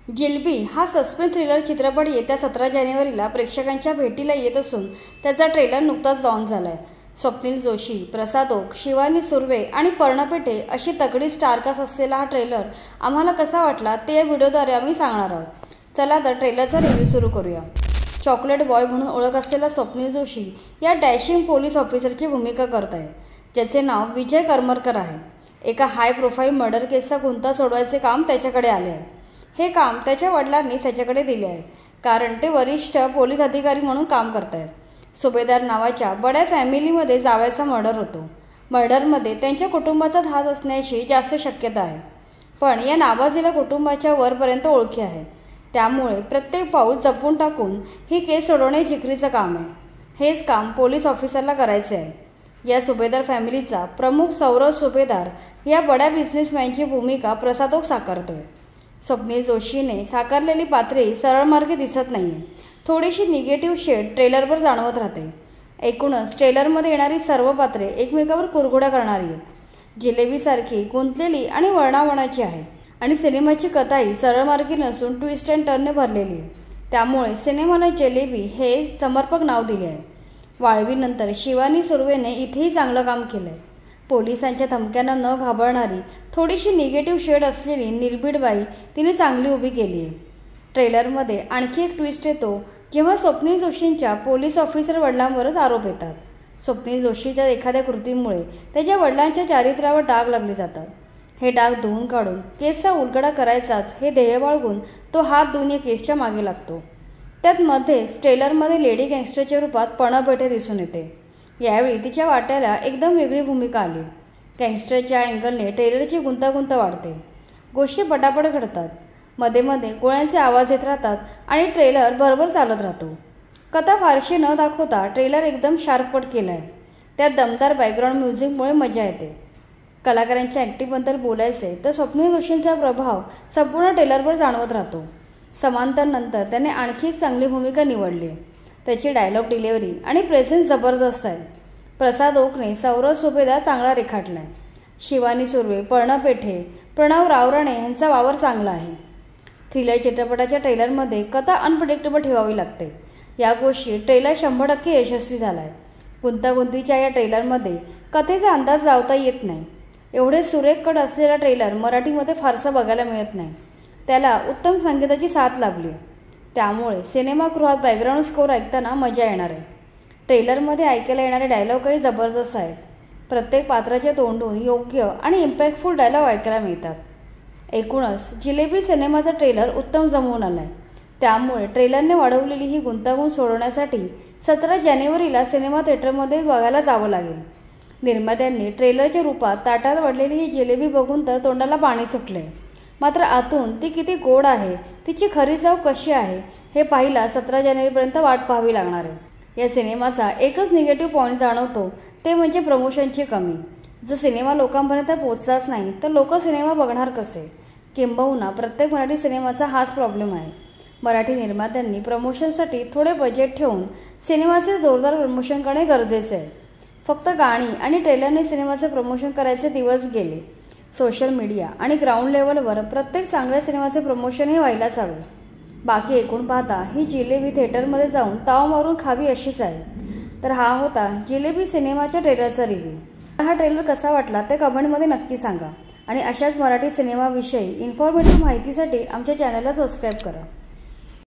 जिलबी हा suspense thriller चित्रपट येत्या 17 जानेवारीला प्रेक्षकांच्या भेटीला येत असून त्याचा ट्रेलर नुकताच लॉन्च झालाय। स्वप्नील जोशी, प्रसाद ओक, शिवानी सुर्वे आणि पर्ण पेठे अशी तगडी स्टारकास्ट असलेला हा ट्रेलर आम्हाला कसा वाटला ते या व्हिडिओद्वारे आम्ही सांगणार आहोत। चला तर ट्रेलरचा रिव्ह्यू सुरू करूया। चॉकलेट बॉय म्हणून ओळख असलेला स्वप्नील जोशी या डॅशिंग पोलीस ऑफिसरची भूमिका करत आहे, ज्याचे नाव विजय करमरकर आहे। एका हाय प्रोफाईल मर्डर केसचा गुंता सोडवायचे काम त्याच्याकडे आले आहे। हे काम त्याच्या वडिलांनी त्याच्याकडे दिले आहे, कारण ते वरिष्ठ पोलीस अधिकारी म्हणून काम करतात। सुभेदार नावाच्या बड्या फॅमिलीमध्ये जावयाचा मर्डर होतो। मर्डरमध्ये त्यांच्या कुटुंबाचा हात असण्याची जास्त शक्यता आहे, पण या नाबाजीला कुटुंबाच्या वरपर्यंत ओळखी आहेत, त्यामुळे प्रत्येक पाऊल जपून टाकून ही केस सोडवणे जिकरीचं काम आहे। हेच काम पोलीस ऑफिसरला करायचे आहे। या सुभेदार फॅमिलीचा प्रमुख सौरव सुभेदार या बड्या बिझनेसमॅनची भूमिका प्रसाद ओक साकारतोय। स्वप्नील जोशीने साकारलेली पात्रे सरळ मार्गे दिसत नाहीये, थोडीशी निगेटिव्ह शेड ट्रेलरवर जाणवत राहते। एकूणच ट्रेलरमध्ये येणारी सर्व पात्रे एकमेकावर कुरघोड्या करणारी आहेत, जिलेबीसारखी गुंतलेली आणि वळणावळणाची आहेत, आणि सिनेमाची कथाही सरळ मार्गी नसून ट्विस्ट अँड टर्नने भरलेली आहे। त्यामुळे सिनेमाला जिलेबी हे समर्पक नाव दिले आहे। वाळवीनंतर शिवानी सुर्वेने इथेही चांगलं काम केलंय। पोलिसांच्या धमक्यांना न घाबरणारी, थोडीशी निगेटिव्ह शेड असलेली निर्भीड बाई तिने चांगली उभी केली आहे। ट्रेलरमध्ये आणखी एक ट्विस्ट येतो जेव्हा स्वप्नील जोशींच्या पोलीस ऑफिसर वडिलांवरच आरोप येतात। स्वप्नील जोशीच्या एखाद्या कृतीमुळे त्याच्या वडिलांच्या चारित्र्यावर डाग लागले जातात। हे डाग धुवून काढून केसचा उलगडा करायचाच हे ध्येय बाळगून तो हात धुवून या केसच्या मागे लागतो। त्यात मध्येच ट्रेलरमध्ये लेडी गँगस्टरच्या रूपात पर्ण पेठे दिसून येते। यावेळी तिच्या वाट्याला एकदम वेगळी भूमिका आली। गँगस्टरच्या अँगलने ट्रेलरची गुंतागुंत वाढते, गोष्टी पटापट घडतात, मध्ये मध्ये गोळ्यांचे आवाज येत राहतात आणि ट्रेलर बरोबर चालत राहतो। कथा फारशी न दाखवता ट्रेलर एकदम शार्पकट केला आहे। त्यात दमदार बॅकग्राऊंड म्युझिकमुळे मजा येते। कलाकारांच्या ॲक्टिंगबद्दल बोलायचे तर स्वप्नील जोशींचा प्रभाव संपूर्ण ट्रेलरवर जाणवत राहतो। समांतर नंतर त्याने आणखी एक चांगली भूमिका निवडली आहे। त्याची डायलॉग डिलिव्हरी आणि प्रेझेन्स जबरदस्त आहे। प्रसाद ओकने सौरव सुभेदार चांगला रेखाटला आहे। शिवानी सुर्वे, पर्ण पेठे, प्रणव रावराणे यांचा वावर चांगला आहे। थ्रिलर चित्रपटाच्या ट्रेलरमध्ये कथा अनप्रेडिक्टेबल ठेवावी लागते, या गोष्टी ट्रेलर 100% यशस्वी झाला आहे। गुंतागुंतीच्या या ट्रेलरमध्ये कथेचा अंदाज लावता येत नाही। एवढे सुरेख कट असलेला ट्रेलर मराठीमध्ये फारसा बघायला मिळत नाही। त्याला उत्तम संगीताची साथ लाभली, त्यामुळे सिनेमागृहात बॅकग्राऊंड स्कोअर ऐकताना मजा येणार आहे। ट्रेलरमध्ये ऐकायला येणारे डायलॉगही जबरदस्त आहेत। प्रत्येक पात्राच्या तोंडून योग्य आणि इम्पॅक्टफुल डायलॉग ऐकायला मिळतात। एकूणच जिलेबी सिनेमाचा ट्रेलर उत्तम जमवून आलाय, त्यामुळे ट्रेलरने वाढवलेली ही गुंतागुंत सोडवण्यासाठी 17 जानेवारीला सिनेमा थिएटरमध्ये बघायला जावं लागेल। निर्मात्यांनी ट्रेलरच्या रूपात ताटात वाढलेली ही जिलेबी बघून तर तोंडाला पाणी सुटले, मात्र आतून ती किती गोड आहे, तिची खरी चव कशी आहे हे पाहायला 17 जानेवारीपर्यंत वाट पाहावी लागणार आहे। या सिनेमाचा एकच निगेटिव्ह पॉईंट जाणवतो, ते म्हणजे प्रमोशनची कमी। जर सिनेमा लोकांपर्यंत पोहोचलाच नाही तर लोक सिनेमा बघणार कसे? किंबहुना प्रत्येक मराठी सिनेमाचा हाच प्रॉब्लेम आहे। मराठी निर्मात्यांनी प्रमोशनसाठी थोडे बजेट ठेवून सिनेमाचे जोरदार प्रमोशन करणे गरजेचे आहे। फक्त गाणी आणि ट्रेलरने सिनेमाचे प्रमोशन करायचे दिवस गेले। सोशल मीडिया आणि ग्राउंड लेवलवर प्रत्येक चांगल्या सिनेमाचे प्रमोशनही व्हायलाच हवे। बाकी एकूण पाहता ही जिलेबी थिएटरमध्ये जाऊन ताव मारून खावी अशीच आहे। तर हा होता जिलेबी सिनेमाच्या ट्रेलरचा रिव्ह्यू। हा ट्रेलर कसा वाटला ते कमेंटमध्ये नक्की सांगा, आणि अशाच मराठी सिनेमाविषयी इन्फॉर्मेटिव्ह माहितीसाठी आमच्या चॅनलला सबस्क्राईब करा।